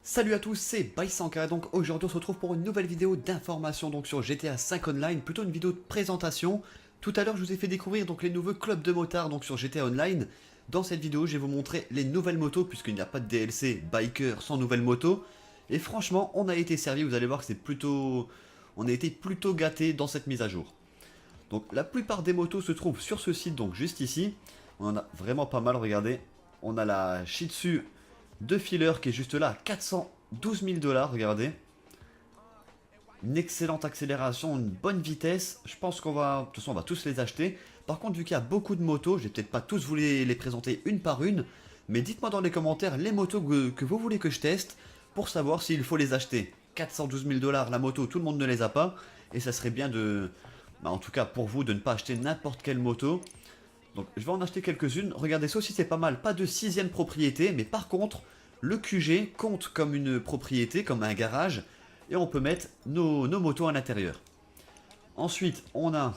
Salut à tous, c'est Baisanka. Donc aujourd'hui on se retrouve pour une nouvelle vidéo d'information donc sur GTA 5 Online, plutôt une vidéo de présentation. Tout à l'heure je vous ai fait découvrir donc les nouveaux clubs de motards donc sur GTA Online. Dans cette vidéo je vais vous montrer les nouvelles motos puisqu'il n'y a pas de DLC biker sans nouvelles motos. Et franchement on a été servi, vous allez voir que c'est plutôt... On a été plutôt gâtés dans cette mise à jour. Donc la plupart des motos se trouvent sur ce site donc juste ici. On en a vraiment pas mal, regardez. On a la Shih Tzu de filler qui est juste là à 412 000 $, regardez. Une excellente accélération, une bonne vitesse. Je pense qu'on va... De toute façon, on va tous les acheter. Par contre, vu qu'il y a beaucoup de motos, je vais peut-être pas tous vous les présenter une par une. Mais dites-moi dans les commentaires les motos que vous voulez que je teste pour savoir s'il faut les acheter. 412 000 $, la moto, tout le monde ne les a pas. Et ça serait bien de... en tout cas, pour vous, de ne pas acheter n'importe quelle moto. Donc je vais en acheter quelques-unes. Regardez, ça aussi c'est pas mal. Pas de 6ème propriété, mais par contre, le QG compte comme une propriété, comme un garage. Et on peut mettre nos motos à l'intérieur. Ensuite, on a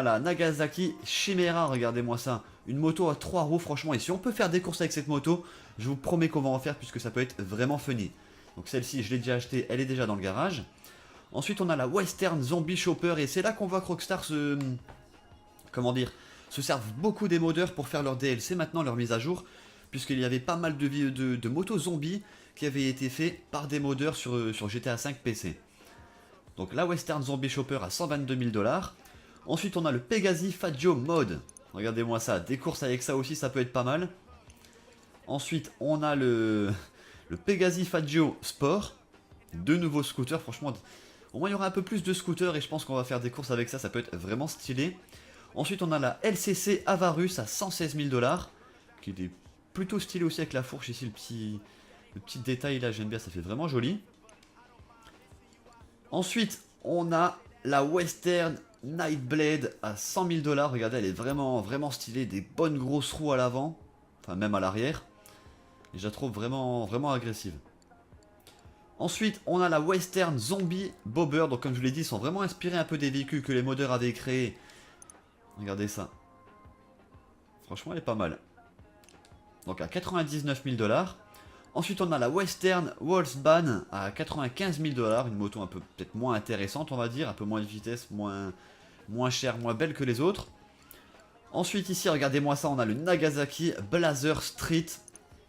la Nagasaki Chimera, regardez-moi ça. Une moto à 3 roues, franchement. Et si on peut faire des courses avec cette moto, je vous promets qu'on va en faire puisque ça peut être vraiment funny. Donc celle-ci, je l'ai déjà achetée, elle est déjà dans le garage. Ensuite, on a la Western Zombie Chopper. Et c'est là qu'on voit que Rockstar se... Comment dire, se servent beaucoup des modeurs pour faire leur DLC maintenant, leur mise à jour, puisqu'il y avait pas mal de motos zombies qui avaient été faits par des modeurs sur GTA 5 PC. Donc la Western Zombie Chopper à 122 000 $. Ensuite on a le Pegasi Faggio Mode. Regardez-moi ça, des courses avec ça aussi ça peut être pas mal. Ensuite on a le Pegasi Faggio Sport. Deux nouveaux scooters, franchement au moins il y aura un peu plus de scooters et je pense qu'on va faire des courses avec ça, ça peut être vraiment stylé. Ensuite on a la LCC Avarus à 116 000 $, qui est plutôt stylé aussi avec la fourche ici, le petit détail là, j'aime bien, ça fait vraiment joli. Ensuite on a la Western Nightblade à 100 000 $, regardez elle est vraiment stylée, des bonnes grosses roues à l'avant, enfin même à l'arrière, et je la trouve vraiment agressive. Ensuite on a la Western Zombie Bobber, donc comme je vous l'ai dit, ils sont vraiment inspirés un peu des véhicules que les modeurs avaient créés. Regardez ça. Franchement, elle est pas mal. Donc à 99 000 $. Ensuite, on a la Western Wolfsbane à 95 000 $. Une moto un peu peut-être moins intéressante, on va dire. Un peu moins de vitesse, moins chère, moins belle que les autres. Ensuite, ici, regardez-moi ça. On a le Nagasaki Blazer Street.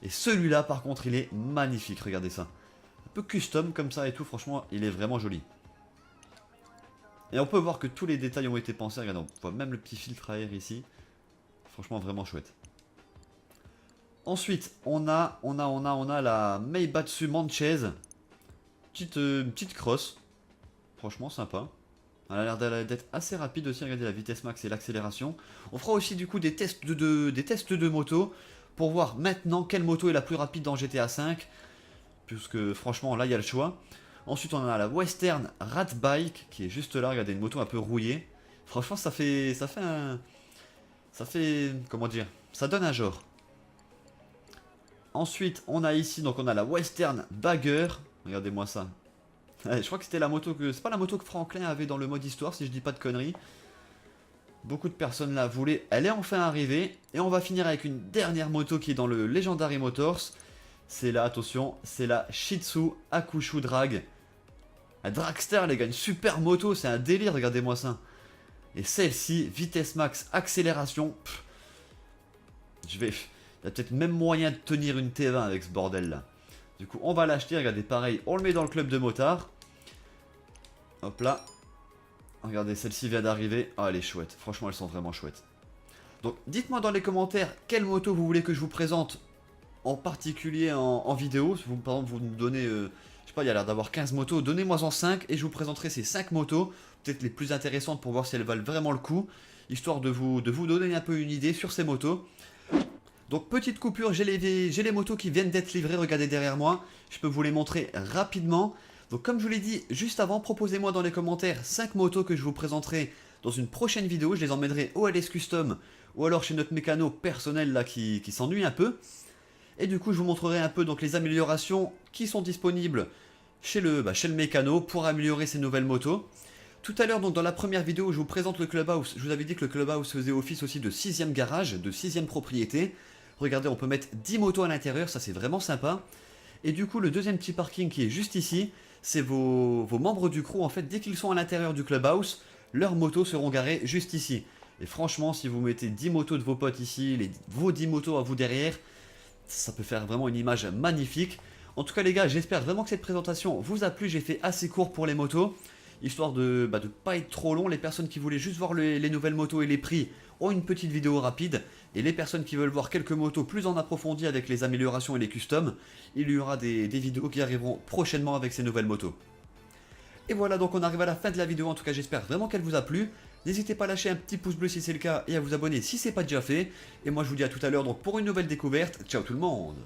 Et celui-là, par contre, il est magnifique. Regardez ça. Un peu custom comme ça et tout. Franchement, il est vraiment joli. Et on peut voir que tous les détails ont été pensés. Regardez, on voit même le petit filtre à air ici. Franchement, vraiment chouette. Ensuite, on a la Meibatsu Manchez. Petite cross. Franchement, sympa. Elle a l'air d'être assez rapide aussi. Regardez la vitesse max et l'accélération. On fera aussi du coup des tests de moto. Pour voir maintenant quelle moto est la plus rapide dans GTA 5. Puisque franchement, là, il y a le choix. Ensuite, on a la Western Rat Bike qui est juste là. Regardez, une moto un peu rouillée. Franchement, ça fait comment dire, ça donne un genre. Ensuite, on a ici, donc on a la Western Bagger. Regardez-moi ça. Je crois que c'était la moto que... C'est pas la moto que Franklin avait dans le mode histoire, si je dis pas de conneries. Beaucoup de personnes la voulaient. Elle est enfin arrivée. Et on va finir avec une dernière moto qui est dans le Legendary Motors. C'est là, attention, c'est la Shih Tzu Akushu Drag. La Dragster, les gars, une super moto, c'est un délire, regardez-moi ça. Et celle-ci, vitesse max, accélération. Il y a peut-être même moyen de tenir une T20 avec ce bordel là. Du coup, on va l'acheter, regardez, pareil, on le met dans le club de motards. Hop là. Regardez, celle-ci vient d'arriver. Ah, elle est chouette, franchement, elles sont vraiment chouettes. Donc, dites-moi dans les commentaires quelle moto vous voulez que je vous présente en particulier en vidéo. Si vous, par exemple, vous nous donnez, je sais pas, il y a l'air d'avoir 15 motos, donnez-moi en 5 et je vous présenterai ces 5 motos, peut-être les plus intéressantes pour voir si elles valent vraiment le coup, histoire de vous donner un peu une idée sur ces motos. Donc petite coupure, j'ai les motos qui viennent d'être livrées, regardez derrière moi, je peux vous les montrer rapidement. Donc comme je vous l'ai dit juste avant, proposez-moi dans les commentaires 5 motos que je vous présenterai dans une prochaine vidéo, je les emmènerai au LS Custom ou alors chez notre mécano personnel là qui s'ennuie un peu. Et du coup, je vous montrerai un peu donc les améliorations qui sont disponibles chez le mécano pour améliorer ces nouvelles motos. Tout à l'heure, donc dans la première vidéo, je vous présente le Clubhouse. Je vous avais dit que le Clubhouse faisait office aussi de 6ème garage, de 6ème propriété. Regardez, on peut mettre 10 motos à l'intérieur, ça c'est vraiment sympa. Et du coup, le deuxième petit parking qui est juste ici, c'est vos membres du crew. En fait, dès qu'ils sont à l'intérieur du clubhouse, leurs motos seront garées juste ici. Et franchement, si vous mettez 10 motos de vos potes ici, vos 10 motos à vous derrière, ça peut faire vraiment une image magnifique. En tout cas les gars, j'espère vraiment que cette présentation vous a plu. J'ai fait assez court pour les motos, histoire de ne pas être trop long. Les personnes qui voulaient juste voir les nouvelles motos et les prix ont une petite vidéo rapide. Et les personnes qui veulent voir quelques motos plus en approfondi avec les améliorations et les customs, il y aura des vidéos qui arriveront prochainement avec ces nouvelles motos. Et voilà, donc on arrive à la fin de la vidéo. En tout cas, j'espère vraiment qu'elle vous a plu. N'hésitez pas à lâcher un petit pouce bleu si c'est le cas et à vous abonner si ce n'est pas déjà fait. Et moi, je vous dis à tout à l'heure donc pour une nouvelle découverte. Ciao tout le monde!